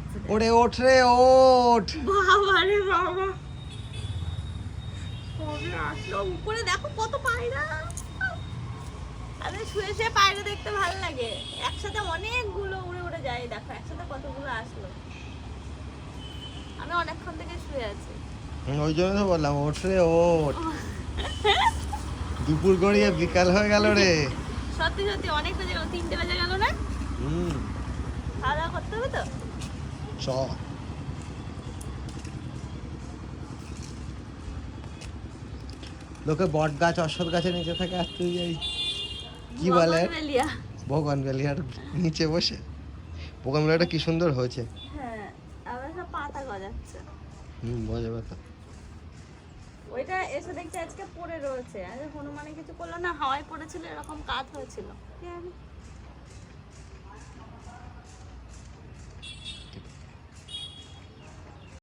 যাচ্ছে। ওরে ওঠ রে ওঠ। বাবা রে বাবা, কবে আসলো উপরে, দেখো কত পায়রা। আরে শুয়ে শুয়ে পায়রা দেখতে ভালো লাগে, একসাথে অনেকগুলো উড়ে উড়ে যায়। দেখো একসাথে কতগুলো আসলো। আমি অনেকক্ষণ থেকে শুয়ে আছি। ওই জন্য তো বললাম ওঠ রে ওঠ। দুপুর গড়িয়ে বিকাল হয়ে গেল রে। সত্যি সত্যি অনেক বেজে গেল, 3টে বেজে গেল না? খাওয়া দাওয়া করতে হবে তো। চ লোকে বট গাছ অশ্বত্থ গাছের নিচে থাকে আর তুই এই কি বলে বগনভেলিয়া। বগনভেলিয়ার নিচে বসে। বগনভেলিয়াটা কি সুন্দর হয়েছে। হ্যাঁ, আবার সব পাতা গজাচ্ছে। বোঝাবে তো। ওইটা এসে দেখছি আজকে পড়ে রয়েছে। আরে হনুমানে কিছু করলো না, হাওয়ায় পড়েছিল, এরকম কাত হয়েছিল। কি জানি।